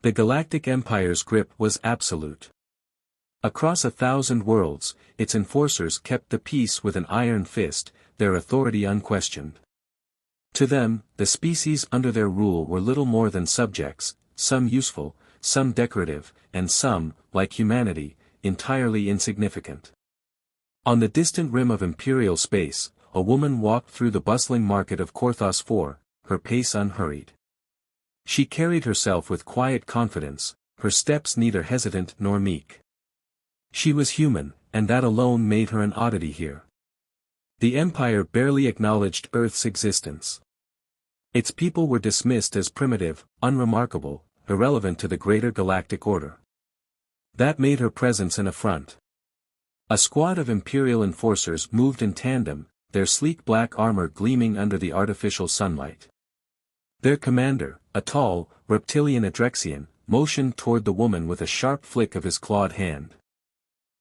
The Galactic Empire's grip was absolute. Across 1,000 worlds, its enforcers kept the peace with an iron fist, their authority unquestioned. To them, the species under their rule were little more than subjects, some useful, some decorative, and some, like humanity, entirely insignificant. On the distant rim of imperial space, a woman walked through the bustling market of Korthos IV, her pace unhurried. She carried herself with quiet confidence, her steps neither hesitant nor meek. She was human, and that alone made her an oddity here. The Empire barely acknowledged Earth's existence. Its people were dismissed as primitive, unremarkable, irrelevant to the greater galactic order. That made her presence an affront. A squad of Imperial enforcers moved in tandem, their sleek black armor gleaming under the artificial sunlight. Their commander, a tall, reptilian Adrexian, motioned toward the woman with a sharp flick of his clawed hand.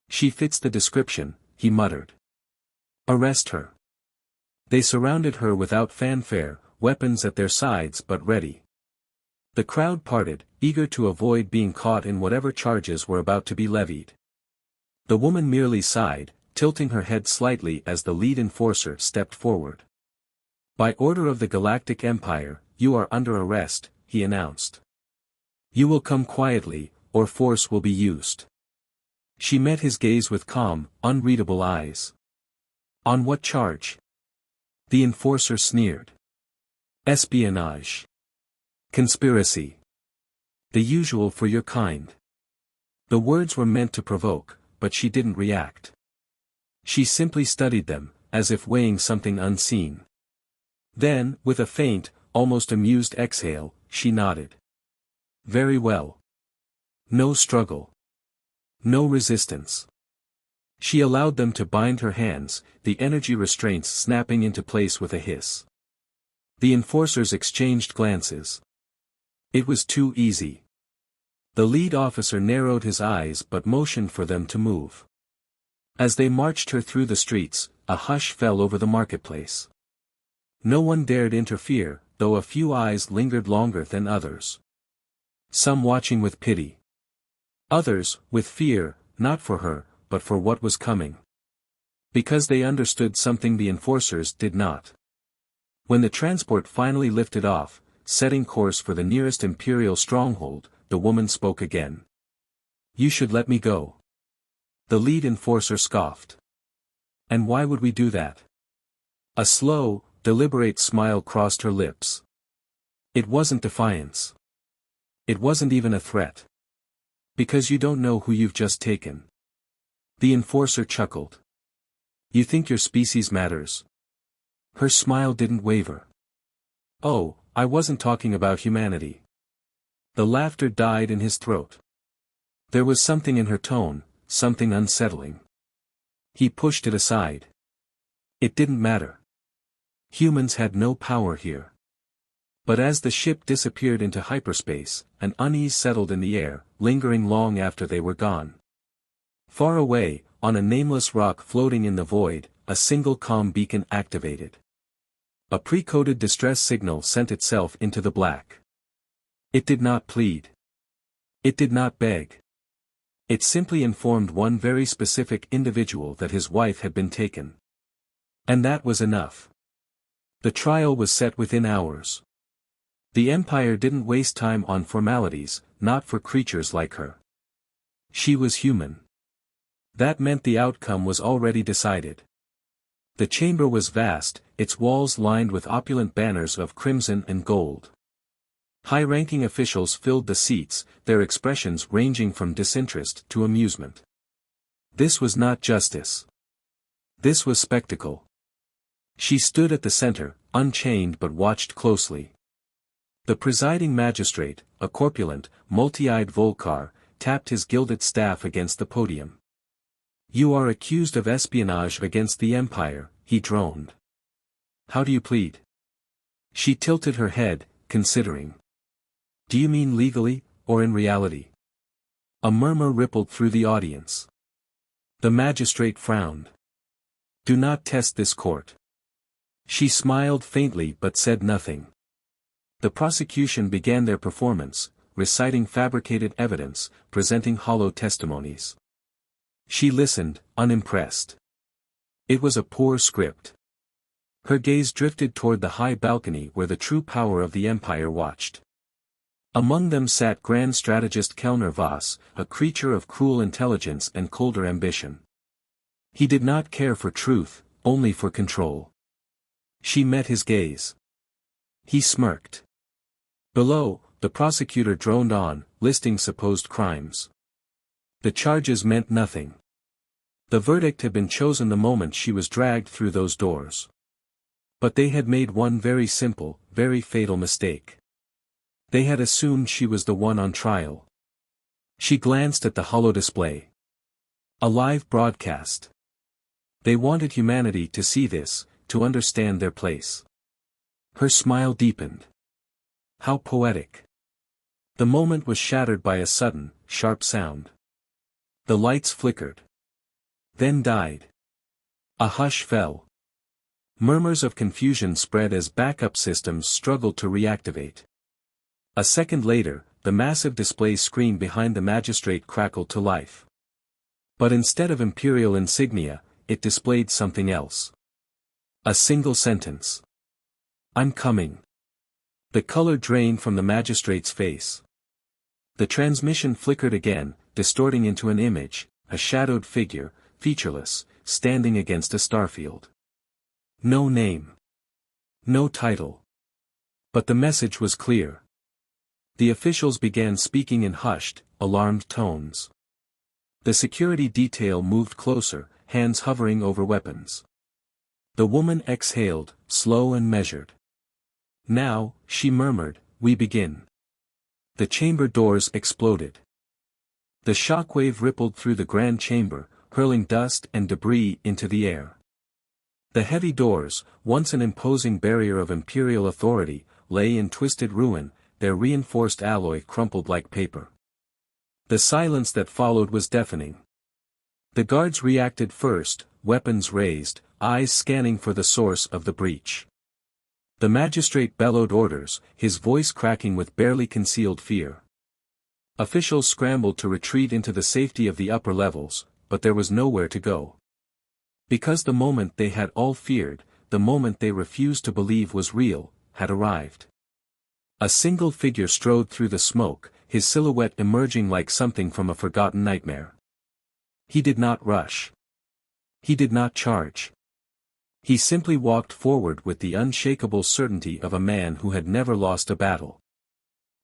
"She fits the description," he muttered. "Arrest her." They surrounded her without fanfare, weapons at their sides but ready. The crowd parted, eager to avoid being caught in whatever charges were about to be levied. The woman merely sighed, tilting her head slightly as the lead enforcer stepped forward. "By order of the Galactic Empire, you are under arrest," he announced. "You will come quietly, or force will be used." She met his gaze with calm, unreadable eyes. "On what charge?" The enforcer sneered. "Espionage. Conspiracy. The usual for your kind." The words were meant to provoke, but she didn't react. She simply studied them, as if weighing something unseen. Then, with a faint, almost amused exhale, she nodded. "Very well. No struggle. No resistance." She allowed them to bind her hands, the energy restraints snapping into place with a hiss. The enforcers exchanged glances. It was too easy. The lead officer narrowed his eyes but motioned for them to move. As they marched her through the streets, a hush fell over the marketplace. No one dared interfere, though a few eyes lingered longer than others. Some watching with pity. Others, with fear, not for her, but for what was coming. Because they understood something the enforcers did not. When the transport finally lifted off, setting course for the nearest Imperial stronghold, the woman spoke again. "You should let me go." The lead enforcer scoffed. "And why would we do that?" A slow, deliberate smile crossed her lips. It wasn't defiance. It wasn't even a threat. "Because you don't know who you've just taken." The enforcer chuckled. "You think your species matters?" Her smile didn't waver. "Oh, I wasn't talking about humanity." The laughter died in his throat. There was something in her tone, something unsettling. He pushed it aside. It didn't matter. Humans had no power here. But as the ship disappeared into hyperspace, an unease settled in the air, lingering long after they were gone. Far away, on a nameless rock floating in the void, a single comm beacon activated. A pre-coded distress signal sent itself into the black. It did not plead. It did not beg. It simply informed one very specific individual that his wife had been taken. And that was enough. The trial was set within hours. The Empire didn't waste time on formalities, not for creatures like her. She was human. That meant the outcome was already decided. The chamber was vast, its walls lined with opulent banners of crimson and gold. High-ranking officials filled the seats, their expressions ranging from disinterest to amusement. This was not justice. This was spectacle. She stood at the center, unchained but watched closely. The presiding magistrate, a corpulent, multi-eyed Volcar, tapped his gilded staff against the podium. "You are accused of espionage against the Empire," he droned. "How do you plead?" She tilted her head, considering. "Do you mean legally, or in reality?" A murmur rippled through the audience. The magistrate frowned. "Do not test this court." She smiled faintly but said nothing. The prosecution began their performance, reciting fabricated evidence, presenting hollow testimonies. She listened, unimpressed. It was a poor script. Her gaze drifted toward the high balcony where the true power of the Empire watched. Among them sat Grand Strategist Kellner Voss, a creature of cruel intelligence and colder ambition. He did not care for truth, only for control. She met his gaze. He smirked. Below, the prosecutor droned on, listing supposed crimes. The charges meant nothing. The verdict had been chosen the moment she was dragged through those doors. But they had made one very simple, very fatal mistake. They had assumed she was the one on trial. She glanced at the hollow display. A live broadcast. They wanted humanity to see this, to understand their place. Her smile deepened. How poetic. The moment was shattered by a sudden, sharp sound. The lights flickered. Then died. A hush fell. Murmurs of confusion spread as backup systems struggled to reactivate. A second later, the massive display screen behind the magistrate crackled to life. But instead of imperial insignia, it displayed something else. A single sentence. I'm coming. The color drained from the magistrate's face. The transmission flickered again, distorting into an image, a shadowed figure, featureless, standing against a starfield. No name. No title. But the message was clear. The officials began speaking in hushed, alarmed tones. The security detail moved closer, hands hovering over weapons. The woman exhaled, slow and measured. Now, she murmured, we begin. The chamber doors exploded. The shockwave rippled through the grand chamber, hurling dust and debris into the air. The heavy doors, once an imposing barrier of imperial authority, lay in twisted ruin, their reinforced alloy crumpled like paper. The silence that followed was deafening. The guards reacted first, weapons raised, eyes scanning for the source of the breach. The magistrate bellowed orders, his voice cracking with barely concealed fear. Officials scrambled to retreat into the safety of the upper levels, but there was nowhere to go. Because the moment they had all feared, the moment they refused to believe was real, had arrived. A single figure strode through the smoke, his silhouette emerging like something from a forgotten nightmare. He did not rush. He did not charge. He simply walked forward with the unshakable certainty of a man who had never lost a battle.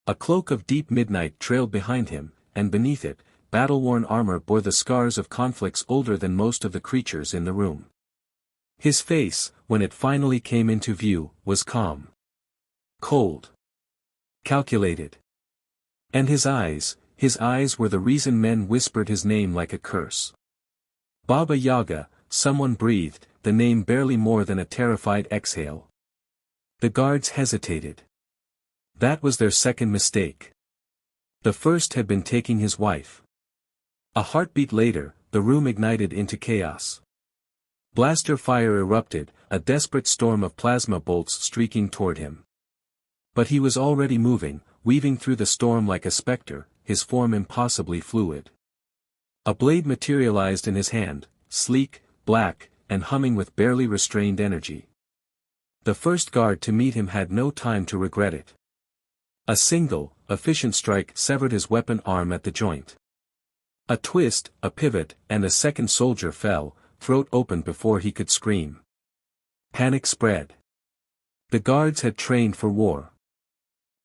A cloak of deep midnight trailed behind him, and beneath it, battle-worn armor bore the scars of conflicts older than most of the creatures in the room. His face, when it finally came into view, was calm. Cold. Calculated. And his eyes were the reason men whispered his name like a curse. Baba Yaga, someone breathed, the name barely more than a terrified exhale. The guards hesitated. That was their second mistake. The first had been taking his wife. A heartbeat later, the room ignited into chaos. Blaster fire erupted, a desperate storm of plasma bolts streaking toward him. But he was already moving, weaving through the storm like a specter, his form impossibly fluid. A blade materialized in his hand, sleek, black, and humming with barely restrained energy. The first guard to meet him had no time to regret it. A single, efficient strike severed his weapon arm at the joint. A twist, a pivot, and a second soldier fell, throat open before he could scream. Panic spread. The guards had trained for war.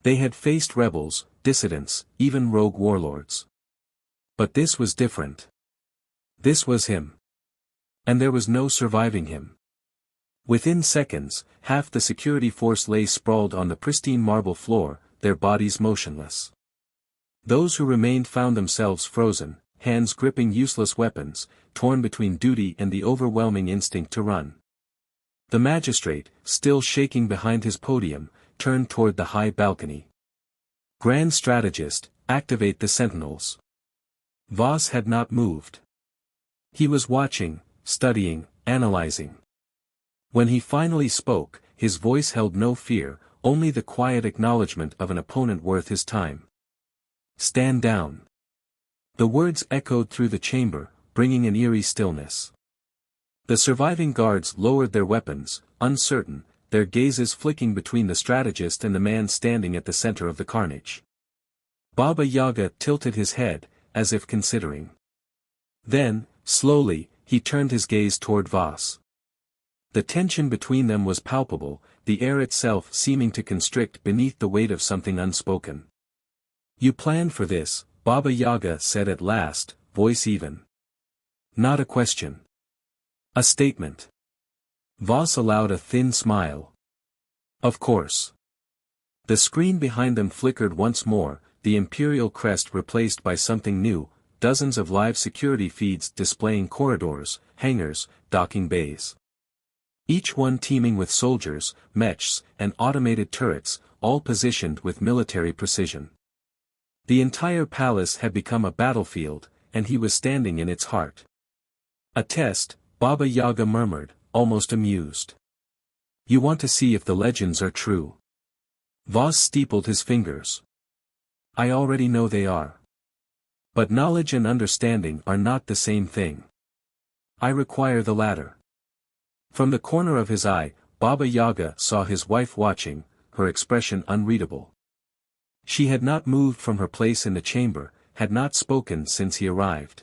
They had faced rebels, dissidents, even rogue warlords. But this was different. This was him. And there was no surviving him. Within seconds, half the security force lay sprawled on the pristine marble floor, their bodies motionless. Those who remained found themselves frozen, hands gripping useless weapons, torn between duty and the overwhelming instinct to run. The magistrate, still shaking behind his podium, turned toward the high balcony. Grand Strategist, activate the sentinels. Voss had not moved. He was watching, studying, analyzing. When he finally spoke, his voice held no fear, only the quiet acknowledgement of an opponent worth his time. Stand down. The words echoed through the chamber, bringing an eerie stillness. The surviving guards lowered their weapons, uncertain, their gazes flicking between the strategist and the man standing at the center of the carnage. Baba Yaga tilted his head, as if considering. Then, slowly, he turned his gaze toward Voss. The tension between them was palpable, the air itself seeming to constrict beneath the weight of something unspoken. You planned for this, Baba Yaga said at last, voice even. Not a question. A statement. Voss allowed a thin smile. Of course. The screen behind them flickered once more, the imperial crest replaced by something new, dozens of live security feeds displaying corridors, hangars, docking bays. Each one teeming with soldiers, mechs, and automated turrets, all positioned with military precision. The entire palace had become a battlefield, and he was standing in its heart. A test, Baba Yaga murmured, almost amused. You want to see if the legends are true. Voss steepled his fingers. I already know they are. But knowledge and understanding are not the same thing. I require the latter. From the corner of his eye, Baba Yaga saw his wife watching, her expression unreadable. She had not moved from her place in the chamber, had not spoken since he arrived.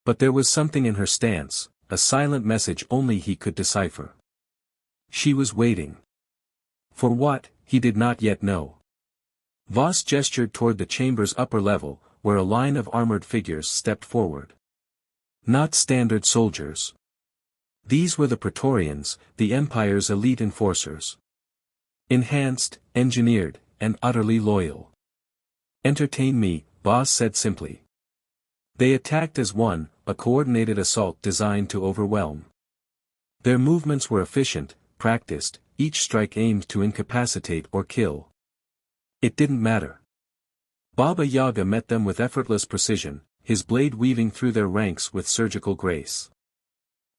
But there was something in her stance, a silent message only he could decipher. She was waiting. For what, he did not yet know. Voss gestured toward the chamber's upper level, where a line of armored figures stepped forward. Not standard soldiers. These were the Praetorians, the Empire's elite enforcers. Enhanced, engineered, and utterly loyal. Entertain me, Voss said simply. They attacked as one, a coordinated assault designed to overwhelm. Their movements were efficient, practiced, each strike aimed to incapacitate or kill. It didn't matter. Baba Yaga met them with effortless precision, his blade weaving through their ranks with surgical grace.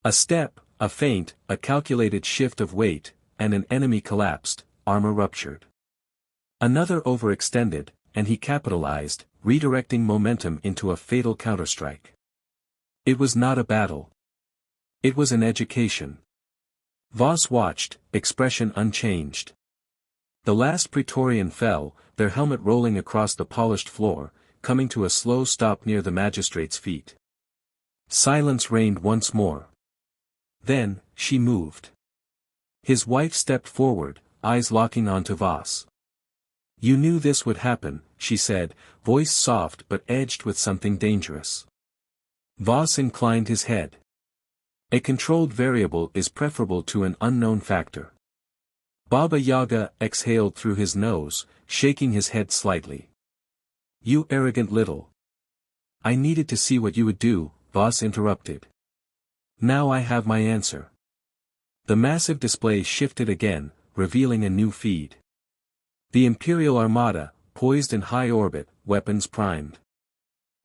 A step, a feint, a calculated shift of weight, and an enemy collapsed, armor ruptured. Another overextended, and he capitalized, redirecting momentum into a fatal counterstrike. It was not a battle. It was an education. Voss watched, expression unchanged. The last Praetorian fell, their helmet rolling across the polished floor, coming to a slow stop near the magistrate's feet. Silence reigned once more. Then, she moved. His wife stepped forward, eyes locking onto Voss. You knew this would happen, she said, voice soft but edged with something dangerous. Voss inclined his head. A controlled variable is preferable to an unknown factor. Baba Yaga exhaled through his nose, shaking his head slightly. You arrogant little. I needed to see what you would do, Voss interrupted. Now I have my answer. The massive display shifted again, revealing a new feed. The Imperial Armada, poised in high orbit, weapons primed.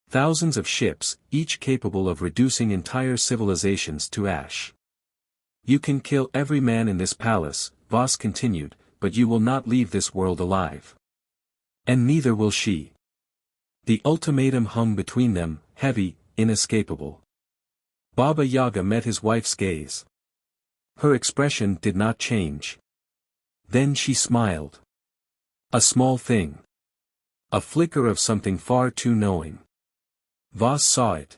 Thousands of ships, each capable of reducing entire civilizations to ash. You can kill every man in this palace, Voss continued, but you will not leave this world alive. And neither will she. The ultimatum hung between them, heavy, inescapable. Baba Yaga met his wife's gaze. Her expression did not change. Then she smiled. A small thing. A flicker of something far too knowing. Voss saw it.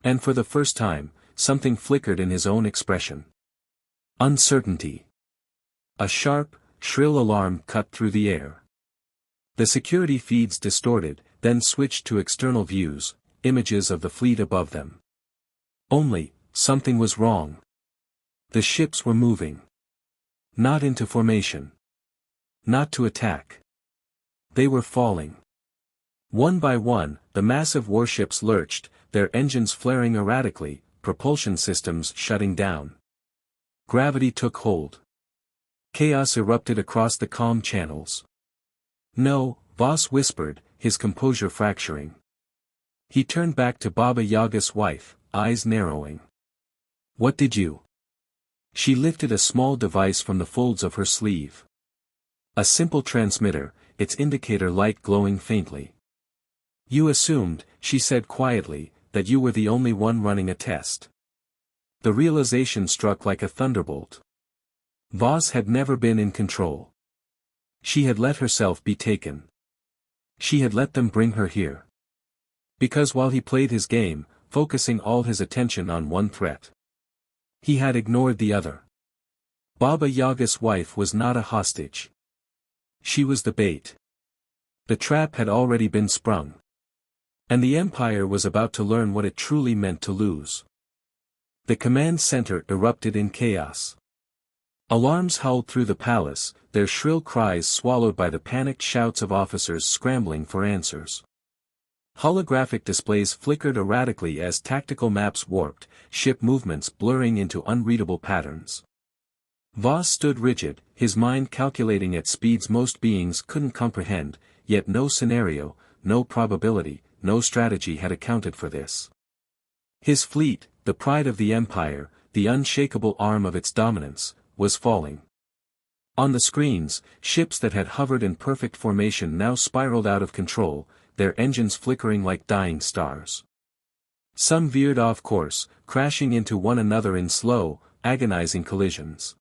And for the first time, something flickered in his own expression. Uncertainty. A sharp, shrill alarm cut through the air. The security feeds distorted, then switched to external views, images of the fleet above them. Only, something was wrong. The ships were moving. Not into formation. Not to attack. They were falling. One by one, the massive warships lurched, their engines flaring erratically, propulsion systems shutting down. Gravity took hold. Chaos erupted across the calm channels. No, Voss whispered, his composure fracturing. He turned back to Baba Yaga's wife, eyes narrowing. What did you? She lifted a small device from the folds of her sleeve. A simple transmitter, its indicator light glowing faintly. You assumed, she said quietly, that you were the only one running a test. The realization struck like a thunderbolt. Voss had never been in control. She had let herself be taken. She had let them bring her here. Because while he played his game, focusing all his attention on one threat, he had ignored the other. Baba Yaga's wife was not a hostage. She was the bait. The trap had already been sprung. And the Empire was about to learn what it truly meant to lose. The command center erupted in chaos. Alarms howled through the palace, their shrill cries swallowed by the panicked shouts of officers scrambling for answers. Holographic displays flickered erratically as tactical maps warped, ship movements blurring into unreadable patterns. Voss stood rigid, his mind calculating at speeds most beings couldn't comprehend, yet no scenario, no probability, no strategy had accounted for this. His fleet, the pride of the Empire, the unshakable arm of its dominance, was falling. On the screens, ships that had hovered in perfect formation now spiraled out of control, their engines flickering like dying stars. Some veered off course, crashing into one another in slow, agonizing collisions.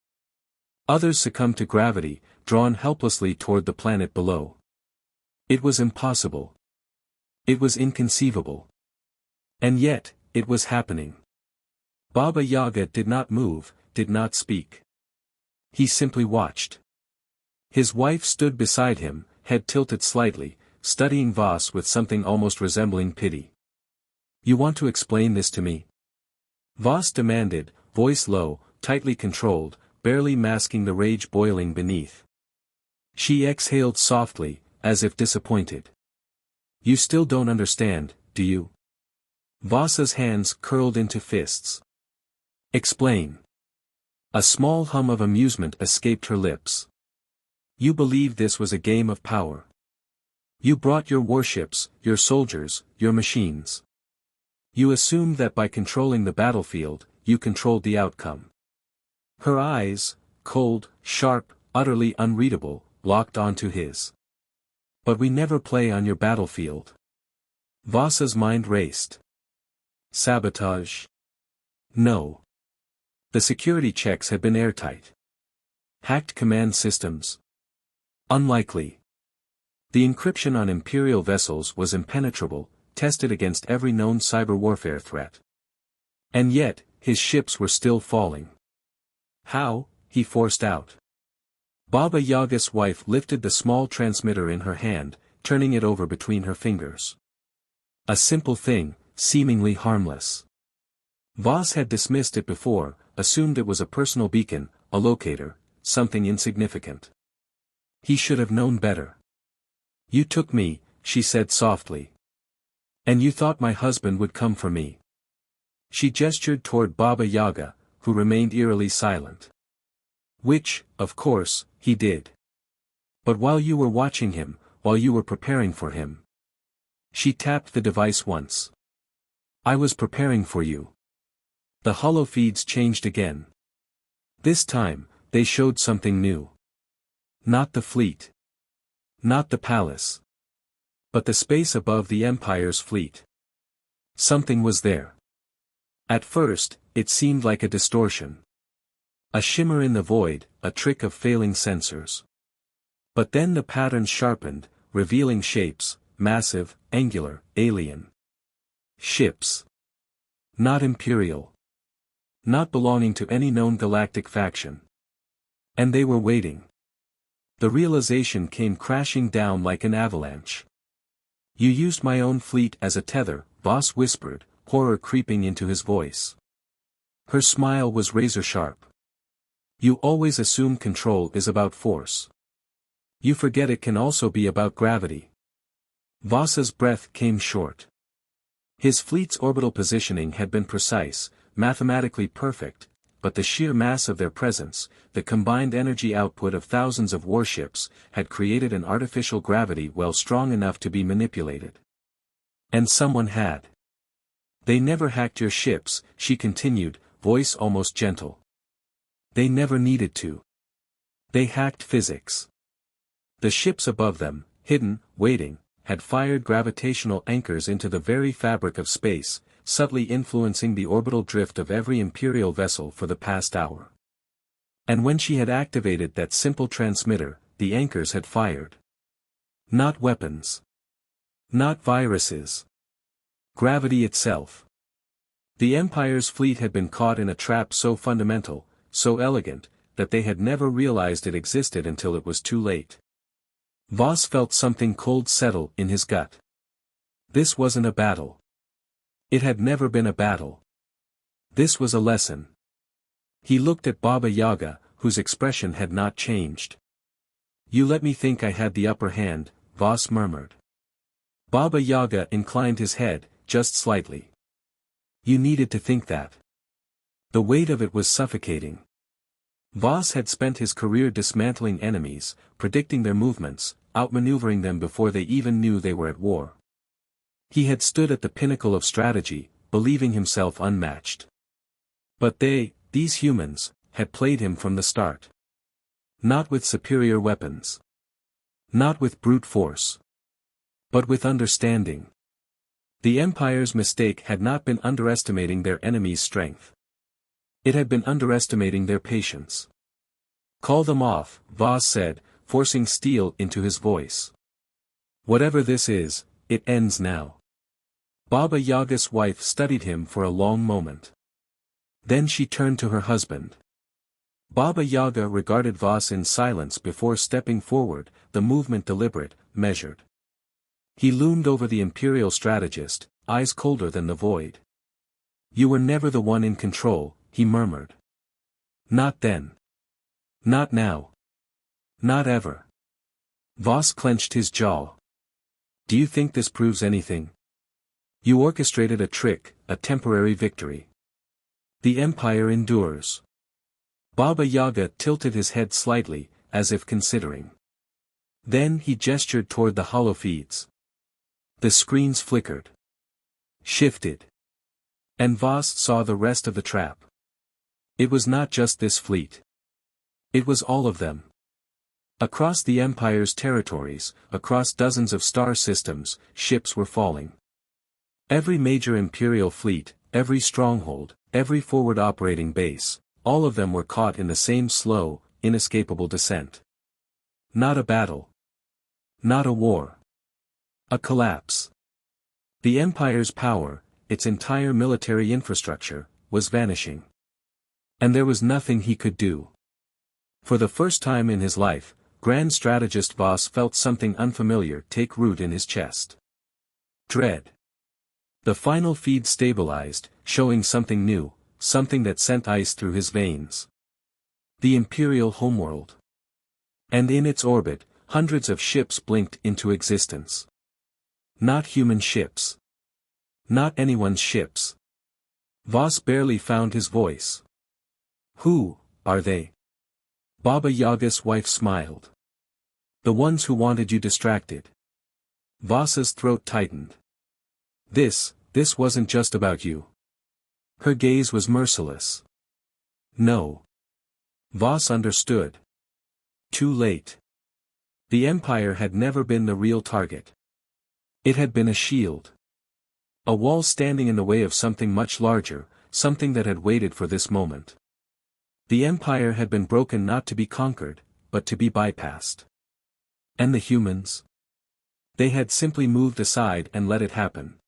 Others succumbed to gravity, drawn helplessly toward the planet below. It was impossible. It was inconceivable. And yet, it was happening. Baba Yaga did not move, did not speak. He simply watched. His wife stood beside him, head tilted slightly, studying Voss with something almost resembling pity. You want to explain this to me? Voss demanded, voice low, tightly controlled, barely masking the rage boiling beneath. She exhaled softly, as if disappointed. You still don't understand, do you? Voss's hands curled into fists. Explain. A small hum of amusement escaped her lips. You believed this was a game of power. You brought your warships, your soldiers, your machines. You assumed that by controlling the battlefield, you controlled the outcome. Her eyes, cold, sharp, utterly unreadable, locked onto his. But we never play on your battlefield. Voss's mind raced. Sabotage? No. The security checks had been airtight. Hacked command systems? Unlikely. The encryption on Imperial vessels was impenetrable, tested against every known cyber warfare threat. And yet, his ships were still falling. How? He forced out. Baba Yaga's wife lifted the small transmitter in her hand, turning it over between her fingers. A simple thing, seemingly harmless. Voss had dismissed it before, assumed it was a personal beacon, a locator, something insignificant. He should have known better. You took me, she said softly. And you thought my husband would come for me. She gestured toward Baba Yaga, who remained eerily silent. Which, of course, he did. But while you were watching him, while you were preparing for him. She tapped the device once. I was preparing for you. The holofeeds changed again. This time, they showed something new. Not the fleet. Not the palace. But the space above the Empire's fleet. Something was there. At first, it seemed like a distortion. A shimmer in the void, a trick of failing sensors. But then the pattern sharpened, revealing shapes, massive, angular, alien. Ships. Not imperial. Not belonging to any known galactic faction. And they were waiting. The realization came crashing down like an avalanche. You used my own fleet as a tether, Voss whispered, horror creeping into his voice. Her smile was razor-sharp. You always assume control is about force. You forget it can also be about gravity. Voss's breath came short. His fleet's orbital positioning had been precise, mathematically perfect, but the sheer mass of their presence, the combined energy output of thousands of warships, had created an artificial gravity well strong enough to be manipulated. And someone had. They never hacked your ships, she continued, voice almost gentle. They never needed to. They hacked physics. The ships above them, hidden, waiting, had fired gravitational anchors into the very fabric of space, subtly influencing the orbital drift of every Imperial vessel for the past hour. And when she had activated that simple transmitter, the anchors had fired. Not weapons. Not viruses. Gravity itself. The Empire's fleet had been caught in a trap so fundamental, so elegant, that they had never realized it existed until it was too late. Voss felt something cold settle in his gut. This wasn't a battle. It had never been a battle. This was a lesson. He looked at Baba Yaga, whose expression had not changed. "You let me think I had the upper hand," Voss murmured. Baba Yaga inclined his head, just slightly. "You needed to think that." The weight of it was suffocating. Voss had spent his career dismantling enemies, predicting their movements, outmaneuvering them before they even knew they were at war. He had stood at the pinnacle of strategy, believing himself unmatched. But these humans, had played him from the start. Not with superior weapons. Not with brute force. But with understanding. The Empire's mistake had not been underestimating their enemy's strength. It had been underestimating their patience. "Call them off," Voss said, forcing steel into his voice. "Whatever this is, it ends now." Baba Yaga's wife studied him for a long moment. Then she turned to her husband. Baba Yaga regarded Voss in silence before stepping forward, the movement deliberate, measured. He loomed over the Imperial strategist, eyes colder than the void. "You were never the one in control," he murmured. "Not then. Not now. Not ever." Voss clenched his jaw. "Do you think this proves anything? You orchestrated a trick, a temporary victory. The Empire endures." Baba Yaga tilted his head slightly, as if considering. Then he gestured toward the holofeeds. The screens flickered. Shifted. And Voss saw the rest of the trap. It was not just this fleet. It was all of them. Across the Empire's territories, across dozens of star systems, ships were falling. Every major Imperial fleet, every stronghold, every forward operating base, all of them were caught in the same slow, inescapable descent. Not a battle. Not a war. A collapse. The Empire's power, its entire military infrastructure, was vanishing. And there was nothing he could do. For the first time in his life, Grand Strategist Voss felt something unfamiliar take root in his chest. Dread. The final feed stabilized, showing something new, something that sent ice through his veins. The Imperial homeworld. And in its orbit, hundreds of ships blinked into existence. Not human ships. Not anyone's ships. Voss barely found his voice. "Who are they?" Baba Yaga's wife smiled. "The ones who wanted you distracted." Voss's throat tightened. This wasn't just about you." Her gaze was merciless. "No." Voss understood. Too late. The Empire had never been the real target. It had been a shield. A wall standing in the way of something much larger, something that had waited for this moment. The Empire had been broken not to be conquered, but to be bypassed. And the humans? They had simply moved aside and let it happen.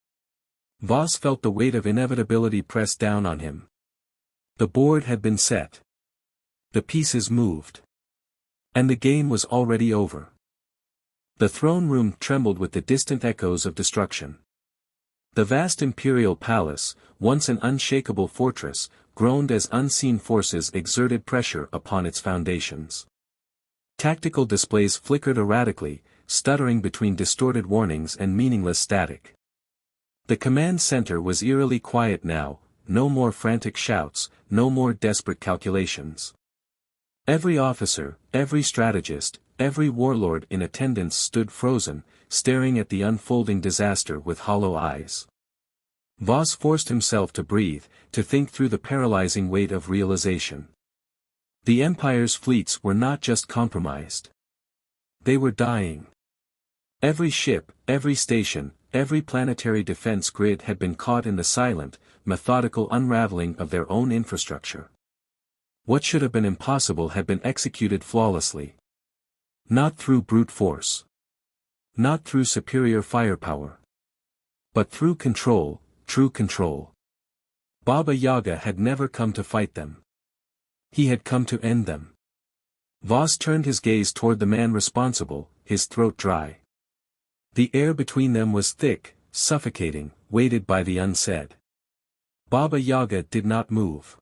Voss felt the weight of inevitability press down on him. The board had been set. The pieces moved. And the game was already over. The throne room trembled with the distant echoes of destruction. The vast imperial palace, once an unshakable fortress, groaned as unseen forces exerted pressure upon its foundations. Tactical displays flickered erratically, stuttering between distorted warnings and meaningless static. The command center was eerily quiet now, no more frantic shouts, no more desperate calculations. Every officer, every strategist, every warlord in attendance stood frozen, staring at the unfolding disaster with hollow eyes. Voss forced himself to breathe, to think through the paralyzing weight of realization. The Empire's fleets were not just compromised. They were dying. Every ship, every station, every planetary defense grid had been caught in the silent, methodical unraveling of their own infrastructure. What should have been impossible had been executed flawlessly. Not through brute force. Not through superior firepower. But through control, true control. Baba Yaga had never come to fight them. He had come to end them. Voss turned his gaze toward the man responsible, his throat dry. The air between them was thick, suffocating, weighted by the unsaid. Baba Yaga did not move.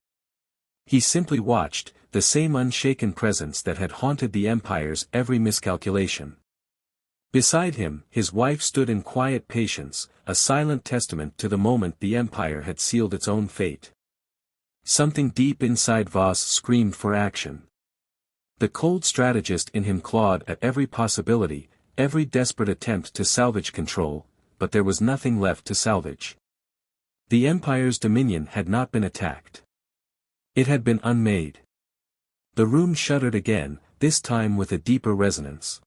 He simply watched, the same unshaken presence that had haunted the Empire's every miscalculation. Beside him, his wife stood in quiet patience, a silent testament to the moment the Empire had sealed its own fate. Something deep inside Voss screamed for action. The cold strategist in him clawed at every possibility, every desperate attempt to salvage control, but there was nothing left to salvage. The Empire's dominion had not been attacked. It had been unmade. The room shuddered again, this time with a deeper resonance.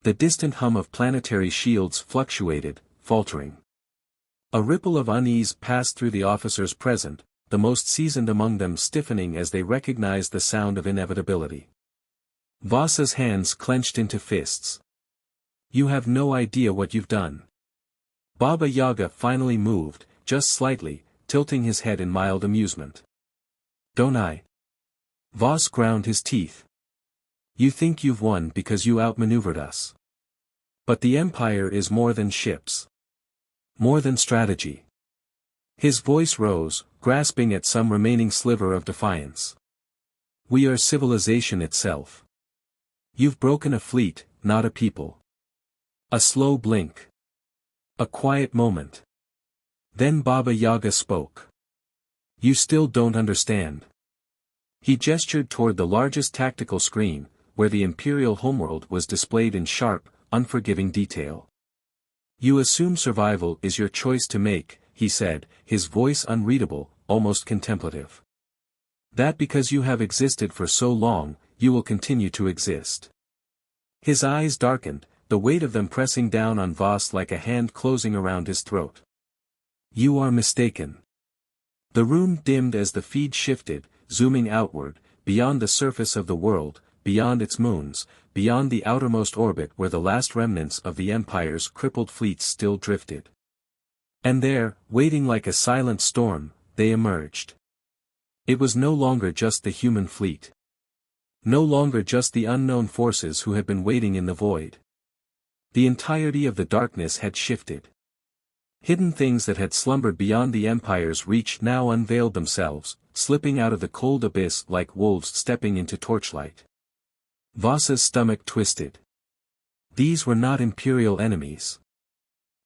The distant hum of planetary shields fluctuated, faltering. A ripple of unease passed through the officers present, the most seasoned among them stiffening as they recognized the sound of inevitability. Voss's hands clenched into fists. "You have no idea what you've done." Baba Yaga finally moved, just slightly, tilting his head in mild amusement. "Don't I?" Voss ground his teeth. "You think you've won because you outmaneuvered us. But the Empire is more than ships. More than strategy." His voice rose, grasping at some remaining sliver of defiance. "We are civilization itself. You've broken a fleet, not a people." A slow blink. A quiet moment. Then Baba Yaga spoke. "You still don't understand." He gestured toward the largest tactical screen, where the Imperial homeworld was displayed in sharp, unforgiving detail. "You assume survival is your choice to make," he said, his voice unreadable, almost contemplative. "That because you have existed for so long, you will continue to exist." His eyes darkened, the weight of them pressing down on Voss like a hand closing around his throat. "You are mistaken." The room dimmed as the feed shifted, zooming outward, beyond the surface of the world, beyond its moons, beyond the outermost orbit where the last remnants of the Empire's crippled fleets still drifted. And there, waiting like a silent storm, they emerged. It was no longer just the human fleet. No longer just the unknown forces who had been waiting in the void. The entirety of the darkness had shifted. Hidden things that had slumbered beyond the Empire's reach now unveiled themselves, slipping out of the cold abyss like wolves stepping into torchlight. Voss's stomach twisted. These were not Imperial enemies.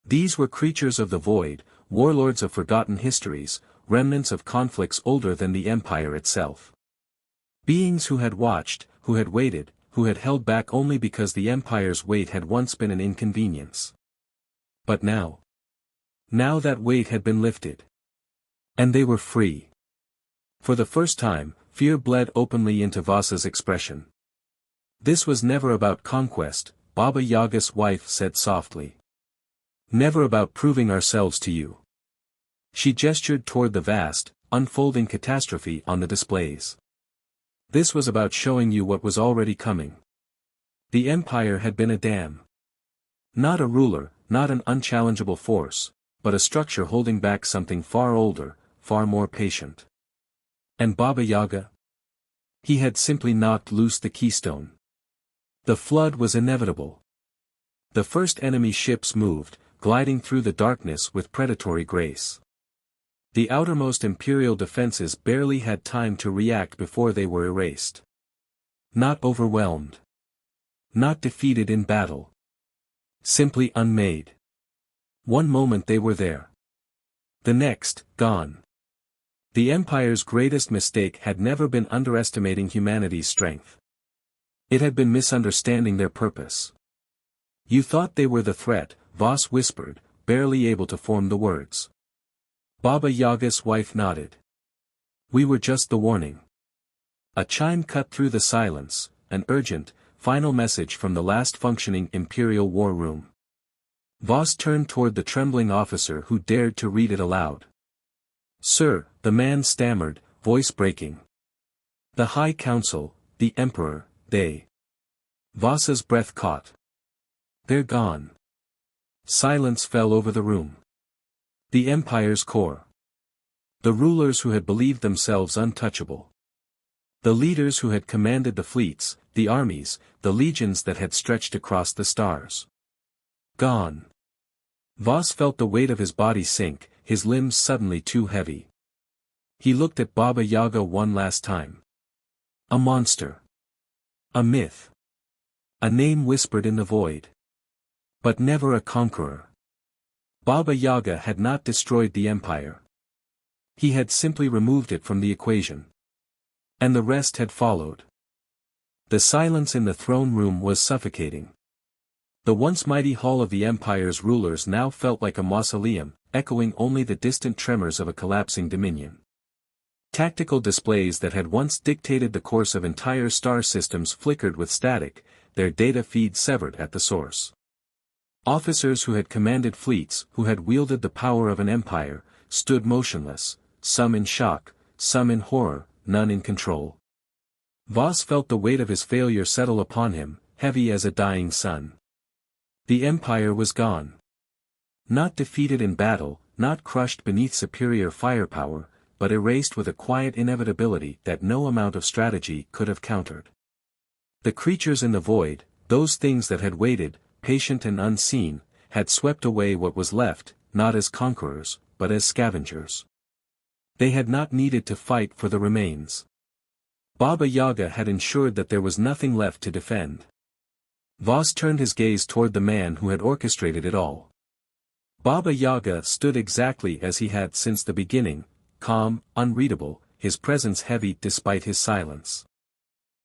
These were creatures of the void, warlords of forgotten histories, remnants of conflicts older than the Empire itself. Beings who had watched, who had waited, who had held back only because the Empire's weight had once been an inconvenience. But now that weight had been lifted. And they were free. For the first time, fear bled openly into Voss's expression. "This was never about conquest," Baba Yaga's wife said softly. "Never about proving ourselves to you." She gestured toward the vast, unfolding catastrophe on the displays. "This was about showing you what was already coming." The Empire had been a dam. Not a ruler, not an unchallengeable force, but a structure holding back something far older, far more patient. And Baba Yaga? He had simply knocked loose the keystone. The flood was inevitable. The first enemy ships moved, gliding through the darkness with predatory grace. The outermost Imperial defenses barely had time to react before they were erased. Not overwhelmed. Not defeated in battle. Simply unmade. One moment they were there. The next, gone. The Empire's greatest mistake had never been underestimating humanity's strength. It had been misunderstanding their purpose. "You thought they were the threat," Voss whispered, barely able to form the words. Baba Yaga's wife nodded. "We were just the warning." A chime cut through the silence, an urgent, final message from the last functioning Imperial war room. Voss turned toward the trembling officer who dared to read it aloud. "Sir," the man stammered, voice breaking. "The High Council, the Emperor, they." Voss's breath caught. "They're gone." Silence fell over the room. The Empire's core. The rulers who had believed themselves untouchable. The leaders who had commanded the fleets, the armies, the legions that had stretched across the stars. Gone. Voss felt the weight of his body sink, his limbs suddenly too heavy. He looked at Baba Yaga one last time. A monster. A myth. A name whispered in the void. But never a conqueror. Baba Yaga had not destroyed the empire. He had simply removed it from the equation. And the rest had followed. The silence in the throne room was suffocating. The once mighty hall of the empire's rulers now felt like a mausoleum, echoing only the distant tremors of a collapsing dominion. Tactical displays that had once dictated the course of entire star systems flickered with static, their data feed severed at the source. Officers who had commanded fleets, who had wielded the power of an empire, stood motionless, some in shock, some in horror, none in control. Voss felt the weight of his failure settle upon him, heavy as a dying sun. The empire was gone. Not defeated in battle, not crushed beneath superior firepower, but erased with a quiet inevitability that no amount of strategy could have countered. The creatures in the void, those things that had waited, patient and unseen, had swept away what was left, not as conquerors, but as scavengers. They had not needed to fight for the remains. Baba Yaga had ensured that there was nothing left to defend. Voss turned his gaze toward the man who had orchestrated it all. Baba Yaga stood exactly as he had since the beginning, calm, unreadable, his presence heavy despite his silence.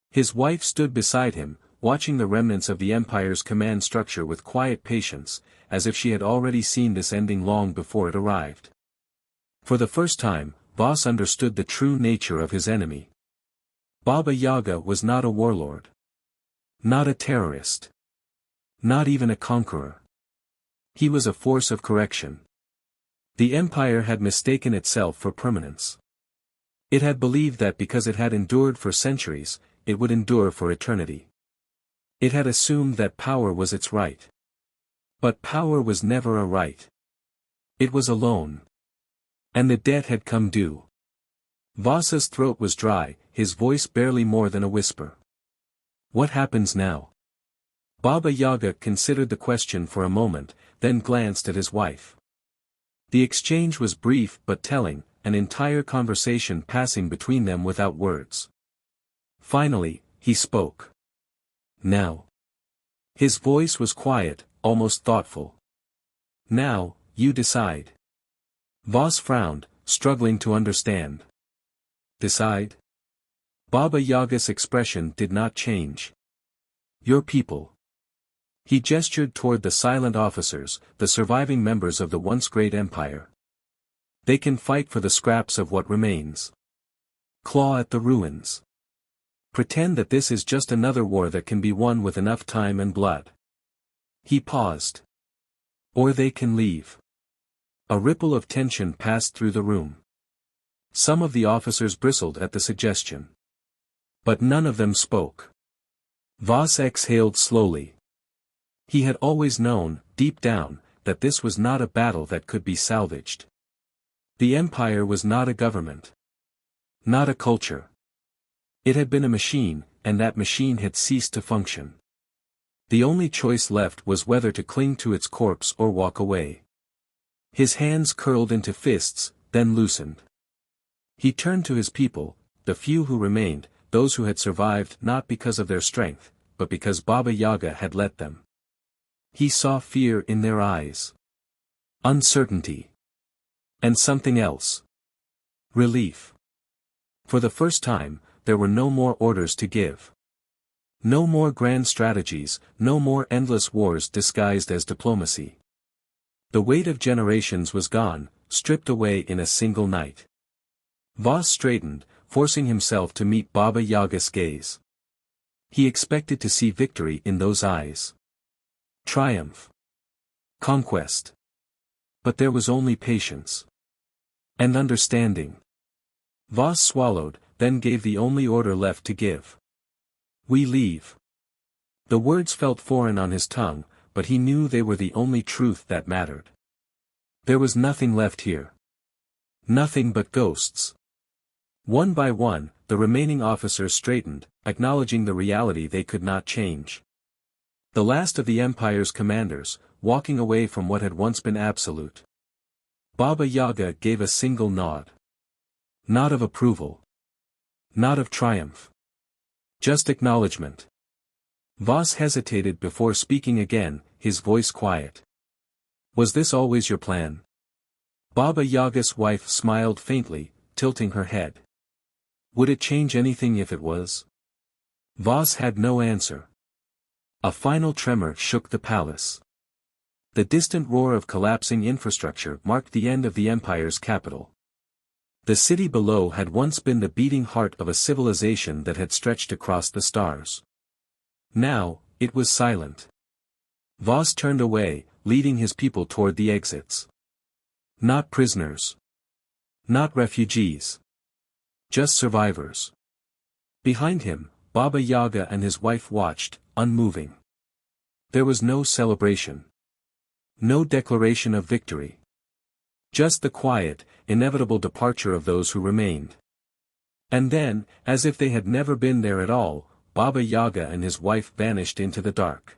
His wife stood beside him, watching the remnants of the empire's command structure with quiet patience, as if she had already seen this ending long before it arrived. For the first time, Voss understood the true nature of his enemy. Baba Yaga was not a warlord. Not a terrorist. Not even a conqueror. He was a force of correction. The empire had mistaken itself for permanence. It had believed that because it had endured for centuries, it would endure for eternity. It had assumed that power was its right. But power was never a right. It was a loan. And the debt had come due. Voss's throat was dry, his voice barely more than a whisper. What happens now? Baba Yaga considered the question for a moment, then glanced at his wife. The exchange was brief but telling, an entire conversation passing between them without words. Finally, he spoke. Now. His voice was quiet, almost thoughtful. Now, you decide. Voss frowned, struggling to understand. Decide? Baba Yaga's expression did not change. Your people. He gestured toward the silent officers, the surviving members of the once great empire. They can fight for the scraps of what remains. Claw at the ruins. Pretend that this is just another war that can be won with enough time and blood. He paused. Or they can leave. A ripple of tension passed through the room. Some of the officers bristled at the suggestion. But none of them spoke. Voss exhaled slowly. He had always known, deep down, that this was not a battle that could be salvaged. The empire was not a government. Not a culture. It had been a machine, and that machine had ceased to function. The only choice left was whether to cling to its corpse or walk away. His hands curled into fists, then loosened. He turned to his people, the few who remained, those who had survived not because of their strength, but because Baba Yaga had let them. He saw fear in their eyes. Uncertainty. And something else. Relief. For the first time, there were no more orders to give. No more grand strategies, no more endless wars disguised as diplomacy. The weight of generations was gone, stripped away in a single night. Voss straightened, forcing himself to meet Baba Yaga's gaze. He expected to see victory in those eyes. Triumph. Conquest. But there was only patience. And understanding. Voss swallowed, then gave the only order left to give. "We leave." The words felt foreign on his tongue, but he knew they were the only truth that mattered. There was nothing left here. Nothing but ghosts. One by one, the remaining officers straightened, acknowledging the reality they could not change. The last of the Empire's commanders, walking away from what had once been absolute. Baba Yaga gave a single nod. Not of approval. Not of triumph. Just acknowledgement. Voss hesitated before speaking again, his voice quiet. "Was this always your plan?" Baba Yaga's wife smiled faintly, tilting her head. "Would it change anything if it was?" Voss had no answer. A final tremor shook the palace. The distant roar of collapsing infrastructure marked the end of the Empire's capital. The city below had once been the beating heart of a civilization that had stretched across the stars. Now, it was silent. Voss turned away, leading his people toward the exits. Not prisoners. Not refugees. Just survivors. Behind him, Baba Yaga and his wife watched, unmoving. There was no celebration. No declaration of victory. Just the quiet, inevitable departure of those who remained. And then, as if they had never been there at all, Baba Yaga and his wife vanished into the dark.